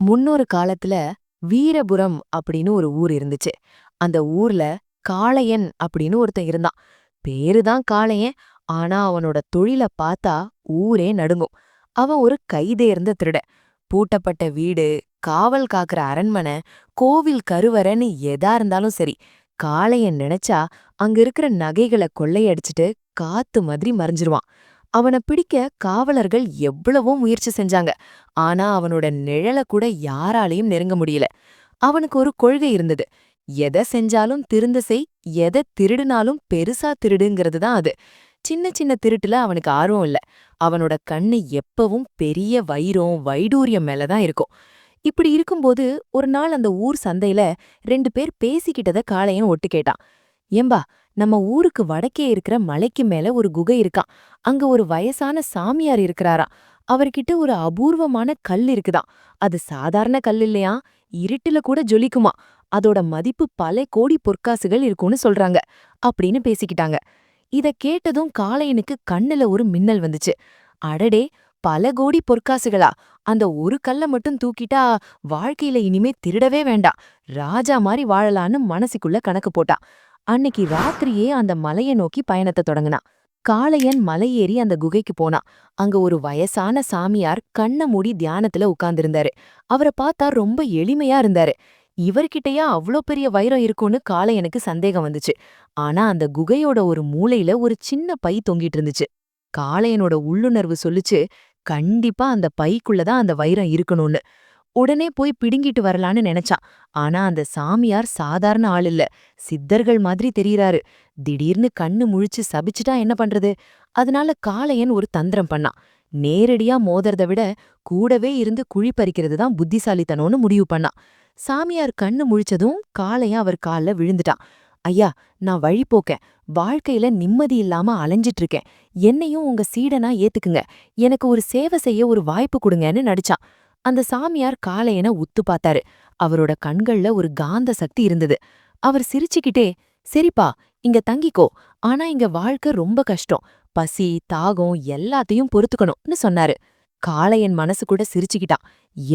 முன்னொரு காலத்துல வீரபுரம் அப்படின்னு ஒரு ஊர் இருந்துச்சு. அந்த ஊர்ல காளையன் அப்படின்னு ஒருத்தன் இருந்தான். பேருதான் காளையன். ஆனா அவனோட தொழில பார்த்தா ஊரே நடுங்கும். அவன் ஒரு கைதேர்ந்த திருடன். பூட்டப்பட்ட வீடு, காவல் காக்குற அரண்மனை, கோவில் கருவறைன்னு எதா இருந்தாலும் சரி, காளையன் நினைச்சா அங்க இருக்கிற நகைகளை கொள்ளையடிச்சிட்டு காத்து மாதிரி மறைஞ்சிருவான். அவன பிடிக்க காவலர்கள் எவ்வளவோ முயற்சி செஞ்சாங்க. ஆனா அவனோட நிழல கூட யாராலையும் நெருங்க முடியல. அவனுக்கு ஒரு கொள்கை இருந்தது. எத செஞ்சாலும் திருந்த செய், எத திருடுனாலும் பெருசா திருடுங்கிறது தான் அது. சின்ன சின்ன திருட்டுல அவனுக்கு ஆர்வம் இல்ல. அவனோட கண்ணு எப்பவும் பெரிய வைரம், வைடூரியம் மேல தான் இருக்கும். இப்படி இருக்கும்போது ஒரு நாள் அந்த ஊர் சந்தையில 2 பேர் பேசிக்கிட்டத காளையன் ஒட்டு கேட்டான். ஏம்பா, நம்ம ஊருக்கு வடக்கே இருக்கிற மலைக்கு மேல ஒரு குகை இருக்காம். அங்க ஒரு வயசான சாமியார் இருக்கிறாராம். அவர்கிட்ட ஒரு அபூர்வமான கல் இருக்குதாம். அது சாதாரண கல் இல்லையா, இருட்டுல கூட ஜொலிக்குமா. அதோட மதிப்பு பல கோடி பொற்காசுகள் இருக்கும்னு சொல்றாங்க அப்படின்னு பேசிக்கிட்டாங்க. இத கேட்டதும் காளையனுக்கு கண்ணுல ஒரு மின்னல் வந்துச்சு. அடடே, பல கோடி பொற்காசுகளா? அந்த ஒரு கல்ல மட்டும் தூக்கிட்டா வாழ்க்கையில இனிமே திருடவே வேண்டாம், ராஜா மாதிரி வாழலான்னு மனசுக்குள்ள கணக்கு போட்டான். அன்னைக்கு ராத்திரியே அந்த மலைய நோக்கி பயணத்தை தொடங்கினான். காளையன் மலையேறி அந்த குகைக்கு போனான். அங்க ஒரு வயசான சாமியார் கண்ண மூடி தியானத்துல உட்கார்ந்திருந்தாரு. அவரை பார்த்தா ரொம்ப எளிமையா இருந்தாரு. இவர்கிட்டயா அவ்ளோ பெரிய வைரம் இருக்கும்னு காளையனுக்கு சந்தேகம் வந்துச்சு. ஆனா அந்த குகையோட ஒரு மூலையில ஒரு சின்ன பை தொங்கிட்டு இருந்துச்சு. காளையனோட உள்ளுணர்வு சொல்லுச்சு, கண்டிப்பா அந்த பைக்குள்ளதான் அந்த வைரம் இருக்கணும்னு. உடனே போய் பிடுங்கிட்டு வரலான்னு நினைச்சான். ஆனா அந்த சாமியார் சாதாரண ஆள் இல்ல, சித்தர்கள் மாதிரி தெரியறாரு. திடீர்னு கண்ணு முழிச்சு சபிச்சுட்டா என்ன பண்றது? அதனால காளையன் ஒரு தந்திரம் பண்ணான். நேரடியா மோதறத விட கூடவே இருந்து குழி பறிக்கிறது தான் புத்திசாலித்தனம்னு முடிவு பண்ணான். சாமியார் கண்ணு முழிச்சதும் காளையன் அவர் கால்ல விழுந்துட்டான். ஐயா, நான் வழிபோக்கேன். வாழ்க்கையில நிம்மதி இல்லாம அலைஞ்சிட்டு இருக்கேன். என்னையும் உங்க சீடனா ஏத்துக்குங்க. எனக்கு ஒரு சேவை செய்ய ஒரு வாய்ப்பு கொடுங்கன்னு நடிச்சான். அந்த சாமியார் காளையனை உத்து பார்த்தாரு. அவரோட கண்கள்ல ஒரு காந்த சக்தி இருந்தது. அவர் சிரிச்சுக்கிட்டே, சரிப்பா, இங்க தங்கிக்கோ. ஆனா இங்க வாழ்க்கை ரொம்ப கஷ்டம். பசி, தாகம் எல்லாத்தையும் பொறுத்துக்கணும்னு சொன்னாரு. காளையன் மனசு கூட சிரிச்சுக்கிட்டான்.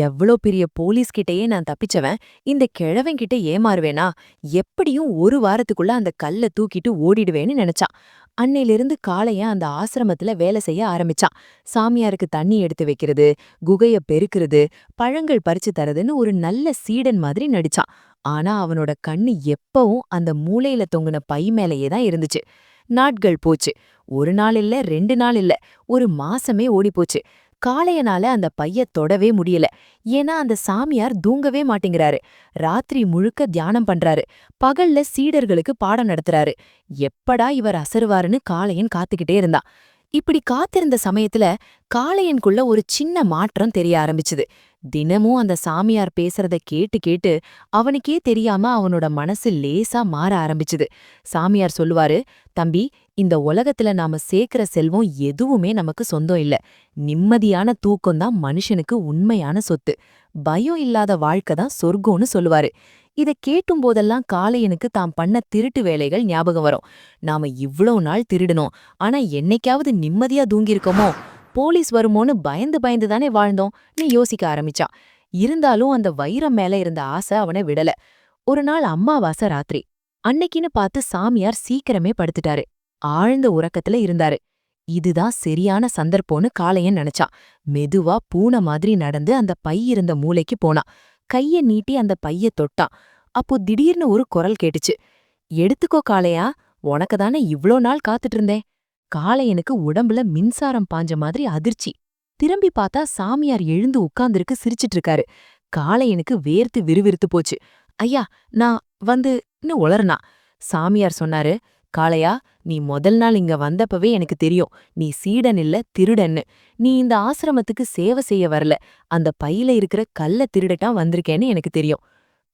எவ்ளோ பெரிய போலீஸ்கிட்டயே நான் தப்பிச்சவன், இந்த கிழவன்கிட்ட ஏமாறுவேனா? எப்படியும் ஒரு வாரத்துக்குள்ள அந்த கல்ல தூக்கிட்டு ஓடிடுவேன்னு நினைச்சான். அன்னையிலிருந்து காளையன் அந்த ஆசிரமத்துல வேலை செய்ய ஆரம்பிச்சான். சாமியாருக்கு தண்ணி எடுத்து வைக்கிறது, குகைய பெருக்கிறது, பழங்கள் பறிச்சு தரதுன்னு ஒரு நல்ல சீடன் மாதிரி நடிச்சான். ஆனா அவனோட கண்ணு எப்பவும் அந்த மூலையில தொங்குன பை மேலேயே தான் இருந்துச்சு. நாட்கள் போச்சு. ஒரு நாள் இல்ல, 2 நாள் இல்ல, ஒரு மாசமே ஓடிப்போச்சு. காளையனால அந்த பைய தொடவே முடியல. ஏன்னா அந்த சாமியார் தூங்கவே மாட்டேங்கிறாரு. ராத்திரி முழுக்க தியானம் பண்றாரு. பகல்ல சீடர்களுக்கு பாடம் நடத்துறாரு. எப்படா இவர் அசருவாருன்னு காளையன் காத்துக்கிட்டே இருந்தான். இப்படி காத்திருந்த சமயத்துல காளையனுக்குள்ள ஒரு சின்ன மாற்றம் தெரிய ஆரம்பிச்சுது. தினமும் அந்த சாமியார் பேசுறத கேட்டு கேட்டு அவனுக்கே தெரியாம அவனோட மனசு லேசா மாற ஆரம்பிச்சுது. சாமியார் சொல்லுவாரு, தம்பி, இந்த உலகத்துல நாம சேர்க்கிற செல்வம் எதுவுமே நமக்கு சொந்தம் இல்ல. நிம்மதியான தூக்கம்தான் மனுஷனுக்கு உண்மையான சொத்து. பயம் இல்லாத வாழ்க்கை தான் சொர்க்கம்னு சொல்லுவாரு. இத கேட்டும் போதெல்லாம் காளையனுக்கு தாம் பண்ண திருட்டு வேலைகள் ஞாபகம் வரும். நாம இவ்ளோ நாள் திருடினோம், ஆனா என்னைக்காவது நிம்மதியா தூங்கியிருக்கோமோ? போலீஸ் வருமோன்னு பயந்து பயந்து தானே வாழ்ந்தோம்னு யோசிக்க ஆரம்பிச்சான். இருந்தாலும் அந்த வைரம் மேல இருந்த ஆசை அவனை விடல. ஒரு நாள் அம்மாவாசை ராத்திரி. அன்னைக்குன்னு பார்த்து சாமியார் சீக்கிரமே படுத்துட்டாரு. ஆழ்ந்த உறக்கத்துல இருந்தாரு. இதுதான் சரியான சந்தர்ப்பம்னு காளையன் நினைச்சான். மெதுவா பூனை மாதிரி நடந்து அந்த பை இருந்த மூலைக்கு போனான். கைய நீட்டி அந்த பைய தொட்டான். அப்போ திடீர்னு ஒரு குரல் கேட்டுச்சு. எடுத்துக்கோ காளையா, உனக்கு தானே இவ்ளோ நாள் காத்துட்டு இருந்தேன். காளையனுக்கு உடம்புல மின்சாரம் பாஞ்ச மாதிரி அதிர்ச்சி. திரும்பி பார்த்தா சாமியார் எழுந்து உட்கார்ந்திருக்கு, சிரிச்சிட்டு இருக்காரு. காளையனுக்கு வேர்த்து விறுவிறுத்து போச்சு. ஐயா, நான் வந்து உளறுனா. சாமியார் சொன்னாரு, காளையா, நீ முதல் நாள் இங்க வந்தப்பவே எனக்கு தெரியும். நீ சீடன் இல்ல, திருடன்னு. நீ இந்த ஆசிரமத்துக்கு சேவை செய்ய வரல. அந்த பையில இருக்கிற கல்ல திருடட்டான் வந்திருக்கேன்னு எனக்கு தெரியும்.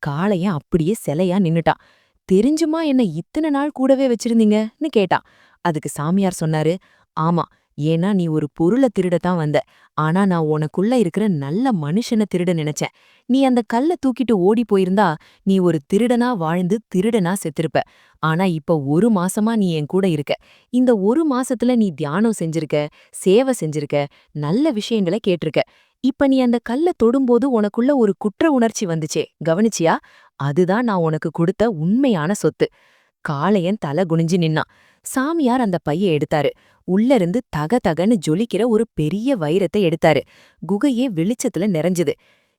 காளையன் அப்படியே சிலையா நின்னுட்டான். தெரிஞ்சுமா என்ன இத்தனை நாள் கூடவே வச்சிருந்தீங்கன்னு கேட்டான். அதுக்கு சாமியார் சொன்னாரு, ஆமா, ஏன்னா நீ ஒரு பொருள திருடத்தான் வந்த. ஆனா நான் உனக்குள்ள இருக்கிற நல்ல மனுஷன திருட நினைச்சேன். நீ அந்த கல்ல தூக்கிட்டு ஓடி போயிருந்தா நீ ஒரு திருடனா வாழ்ந்து திருடனா செத்திருப்ப. ஆனா இப்ப 1 மாசமா நீ என் கூட இருக்க. இந்த 1 மாசத்துல நீ தியானம் செஞ்சிருக்க, சேவை செஞ்சிருக்க, நல்ல விஷயங்களை கேட்டிருக்க. இப்ப நீ அந்த கல்ல தொடும்போது உனக்குள்ள ஒரு குற்ற உணர்ச்சி வந்துச்சே, கவனிச்சியா? அதுதான் நான் உனக்கு கொடுத்த உண்மையான சொத்து. காளையன் தலை குனிஞ்சு நின்னான். சாமியார் அந்த பைய எடுத்தாரு. உள்ள இருந்து தக தகன்னு ஜொலிக்கிற ஒரு பெரிய வைரத்தை எடுத்தாரு. குகையே வெளிச்சத்துல நிறைஞ்சுது.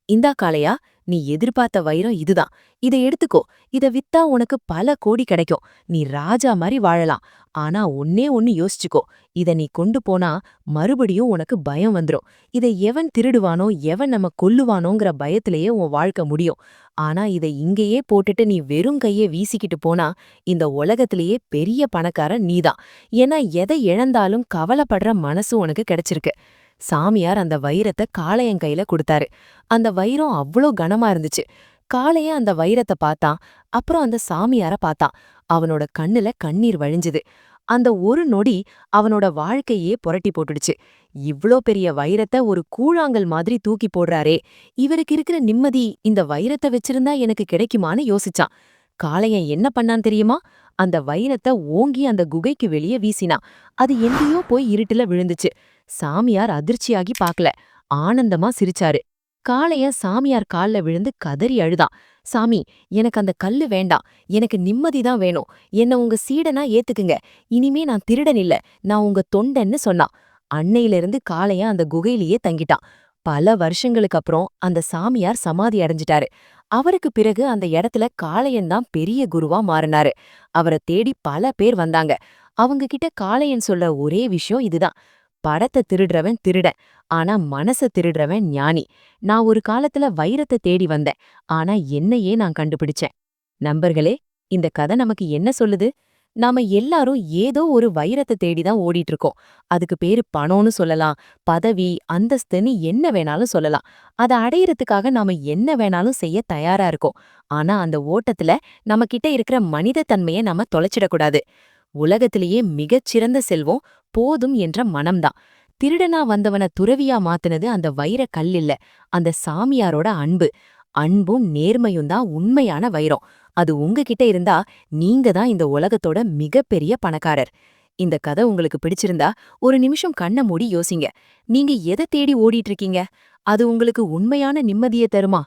இந்தா காளையா, நீ எதிர்பார்த்த வைரம் இதுதான். இத எடுத்துக்கோ. இத வித்தா உனக்கு பல கோடி கிடைக்கும். நீ ராஜா மாதிரி வாழலாம். ஆனா ஒன்னே ஒன்னு யோசிச்சுக்கோ. இத நீ கொண்டு போனா மறுபடியும் உனக்கு பயம் வந்துரும். இத எவன் திருடுவானோ, எவன் நம்ம கொல்லுவானோங்கிற பயத்திலேயே உன் வாழ்க்கை முடியும். ஆனா இத இங்கேயே போட்டுட்டு நீ வெறும் கையே வீசிக்கிட்டு போனா இந்த உலகத்திலேயே பெரிய பணக்காரன் நீதான். ஏன்னா எதை இழந்தாலும் கவலைப்படுற மனசு உனக்கு கிடைச்சிருக்கு. சாமியார் அந்த வைரத்தை காளையன் கையில கொடுத்தாரு. அந்த வைரம் அவ்ளோ கனமா இருந்துச்சு. காளையன் அந்த வைரத்தை பார்த்தான். அப்புறம் அந்த சாமியார பார்த்தான். அவனோட கண்ணுல கண்ணீர் வழிஞ்சுது. அந்த ஒரு நொடி அவனோட வாழ்க்கையே புரட்டி போட்டுடுச்சு. இவ்ளோ பெரிய வைரத்தை ஒரு கூழாங்கல் மாதிரி தூக்கி போடுறாரே, இவருக்கு இருக்கிற நிம்மதி இந்த வைரத்தை வச்சிருந்தா எனக்கு கிடைக்குமான்னு யோசிச்சான். காளையன் என்ன பண்ணான் தெரியுமா? அந்த வைரத்தை ஓங்கி அந்த குகைக்கு வெளியே வீசினான். அது எங்கேயோ போய் இருட்டுல விழுந்துச்சு. சாமியார் அதிர்ச்சியாகி பார்க்கல. ஆனந்தமா சிரிச்சாரு. காளையன் சாமியார் கால்ல விழுந்து கதறி அழுதான். சாமி, எனக்கு அந்த கல்லு வேண்டாம். எனக்கு நிம்மதிதான் வேணும். என்ன உங்க சீடனா ஏத்துக்குங்க. இனிமே நான் திருடன் இல்ல, நான் உங்க தொண்டன்னு சொன்னான். அன்னையிலிருந்து காளையன் அந்த குகையிலேயே தங்கிட்டான். பல வருஷங்களுக்கு அப்புறம் அந்த சாமியார் சமாதி அடைஞ்சிட்டாரு. அவருக்கு பிறகு அந்த இடத்துல காளையன் தான் பெரிய குருவா மாறினாரு. அவரை தேடி பல பேர் வந்தாங்க. அவங்க கிட்ட காளையன் சொல்ல ஒரே விஷயம் இதுதான்: படத்தை திருடுறவன் திருடன், ஆனா மனச திருடுறவன் ஞானி. நான் ஒரு காலத்துல வைரத்தை தேடி வந்தேன், ஆனா என்னையே நான் கண்டுபிடிச்சேன். நண்பர்களே, இந்த கதை நமக்கு என்ன சொல்லுது? நாம எல்லாரும் ஏதோ ஒரு வைரத்தை தேடிதான் ஓடிட்டு இருக்கோம். அதுக்கு பேரு பணம்னு சொல்லலாம், பதவி, அந்தஸ்துன்னு என்ன வேணாலும் சொல்லலாம். அதை அடையறதுக்காக நாம என்ன வேணாலும் செய்ய தயாரா இருக்கோம். ஆனா அந்த ஓட்டத்துல நம்ம கிட்ட இருக்கிற மனித தன்மையை நாம தொலைச்சிடக்கூடாது. உலகத்திலேயே மிகச்சிறந்த செல்வம் போதும் என்ற மனம்தான். திருடனா வந்தவன துறவியா மாத்துனது அந்த வைர கல் இல்ல, அந்த சாமியாரோட அன்பு. அன்பும் நேர்மையும் தான் உண்மையான வைரம். அது உங்ககிட்ட இருந்தா நீங்க தான் இந்த உலகத்தோட மிகப்பெரிய பணக்காரர். இந்த கதை உங்களுக்கு பிடிச்சிருந்தா ஒரு நிமிஷம் கண்ண மூடி யோசிங்க. நீங்க எதை தேடி ஓடிட்டு இருக்கீங்க? அது உங்களுக்கு உண்மையான நிம்மதியை தருமா?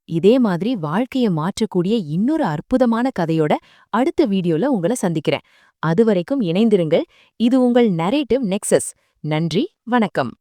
இதே மாதிரி வாழ்க்கைய மாற்றக்கூடிய இன்னொரு அற்புதமான கதையோட அடுத்த வீடியோல உங்களை சந்திக்கிறேன். அதுவரைக்கும் இணைந்திருங்கள். இது உங்கள் நரேட்டிவ் நெக்ஸஸ். நன்றி, வணக்கம்.